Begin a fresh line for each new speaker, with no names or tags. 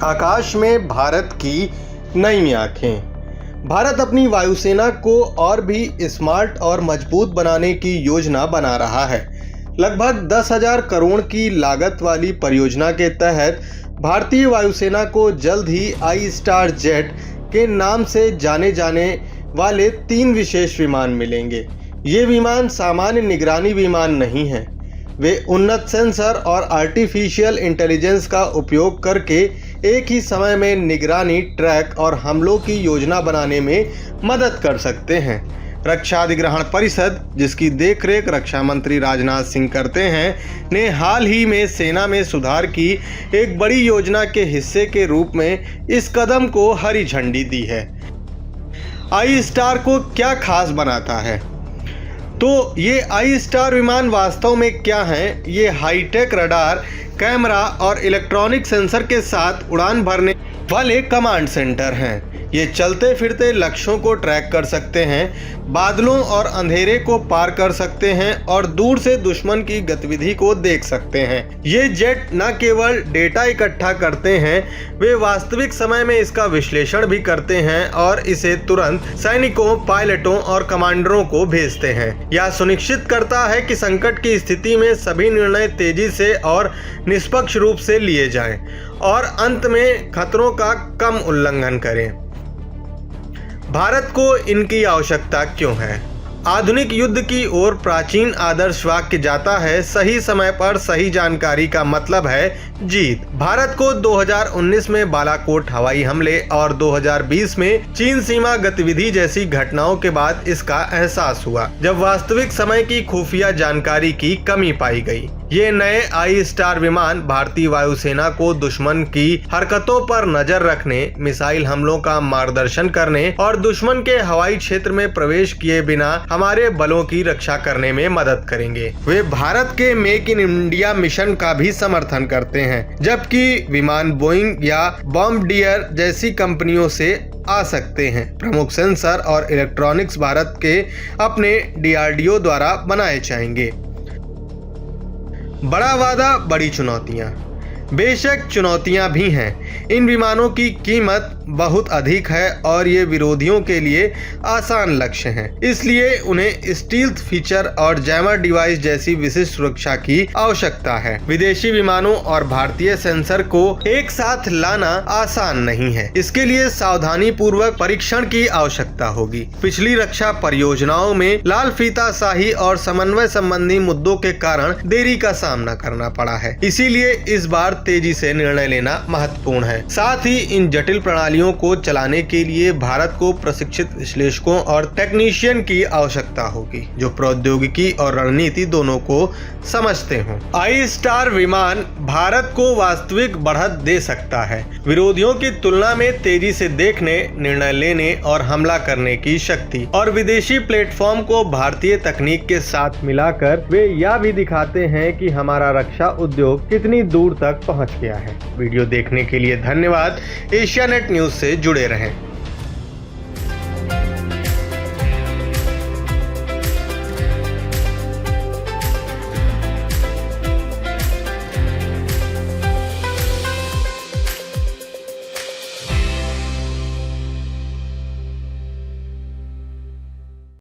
आकाश में भारत की नई आंखें। भारत अपनी वायुसेना को और भी स्मार्ट और मजबूत बनाने की योजना बना रहा है। लगभग 10,000 करोड़ की लागत वाली परियोजना के तहत भारतीय वायुसेना को जल्द ही आई स्टार जेट के नाम से जाने जाने वाले 3 विशेष विमान मिलेंगे। ये विमान सामान्य निगरानी विमान नहीं हैं। वे उन्नत सेंसर और आर्टिफिशियल इंटेलिजेंस का उपयोग करके एक ही समय में निगरानी, ट्रैक और हमलों की योजना बनाने में मदद कर सकते हैं। रक्षा अधिग्रहण परिषद, जिसकी देखरेख रक्षा मंत्री राजनाथ सिंह करते हैं, ने हाल ही में सेना में सुधार की एक बड़ी योजना के हिस्से के रूप में इस कदम को हरी झंडी दी है। आई स्टार को क्या खास बनाता है? तो ये आई स्टार विमान वास्तव में क्या हैं? ये हाईटेक रडार, कैमरा और इलेक्ट्रॉनिक सेंसर के साथ उड़ान भरने वाले कमांड सेंटर हैं। ये चलते फिरते लक्ष्यों को ट्रैक कर सकते हैं, बादलों और अंधेरे को पार कर सकते हैं और दूर से दुश्मन की गतिविधि को देख सकते हैं। ये जेट न केवल डेटा इकट्ठा करते हैं, वे वास्तविक समय में इसका विश्लेषण भी करते हैं और इसे तुरंत सैनिकों, पायलटों और कमांडरों को भेजते हैं। यह सुनिश्चित करता है कि संकट की स्थिति में सभी निर्णय तेजी से और निष्पक्ष रूप से लिए जाएं और अंत में खतरों का कम उल्लंघन करें। भारत को इनकी आवश्यकता क्यों है? आधुनिक युद्ध की ओर प्राचीन आदर्श वाक्य जाता है, सही समय पर सही जानकारी का मतलब है जीत। भारत को 2019 में बालाकोट हवाई हमले और 2020 में चीन सीमा गतिविधि जैसी घटनाओं के बाद इसका एहसास हुआ, जब वास्तविक समय की खुफिया जानकारी की कमी पाई गई। ये नए आई स्टार विमान भारतीय वायुसेना को दुश्मन की हरकतों पर नजर रखने, मिसाइल हमलों का मार्गदर्शन करने और दुश्मन के हवाई क्षेत्र में प्रवेश किए बिना हमारे बलों की रक्षा करने में मदद करेंगे। वे भारत के मेक इन इंडिया मिशन का भी समर्थन करते हैं, जबकि विमान बोइंग या बॉम्बार्डियर जैसी कंपनियों से आ सकते हैं। प्रमुख सेंसर और इलेक्ट्रॉनिक्स भारत के अपने DRDO द्वारा बनाए जाएंगे। बड़ा वादा, बड़ी चुनौतियां। बेशक चुनौतियां भी हैं। इन विमानों की कीमत बहुत अधिक है और ये विरोधियों के लिए आसान लक्ष्य हैं। इसलिए उन्हें स्टील्थ फीचर और जैमर डिवाइस जैसी विशिष्ट सुरक्षा की आवश्यकता है। विदेशी विमानों और भारतीय सेंसर को एक साथ लाना आसान नहीं है। इसके लिए सावधानी पूर्वक परीक्षण की आवश्यकता होगी। पिछली रक्षा परियोजनाओं में लाल फीताशाही और समन्वय संबंधी मुद्दों के कारण देरी का सामना करना पड़ा है। इसीलिए इस बार तेजी से निर्णय लेना महत्वपूर्ण है। साथ ही इन जटिल प्रणालियों को चलाने के लिए भारत को प्रशिक्षित विश्लेषकों और टेक्नीशियन की आवश्यकता होगी, जो प्रौद्योगिकी और रणनीति दोनों को समझते हों। आई स्टार विमान भारत को वास्तविक बढ़त दे सकता है। विरोधियों की तुलना में तेजी से देखने, निर्णय लेने और हमला करने की शक्ति, और विदेशी प्लेटफॉर्म को भारतीय तकनीक के साथ मिलाकर वे यह भी दिखाते हैं कि हमारा रक्षा उद्योग कितनी दूर तक पहुंच गया है। वीडियो देखने के लिए धन्यवाद। एशियानेट न्यूज से जुड़े रहें।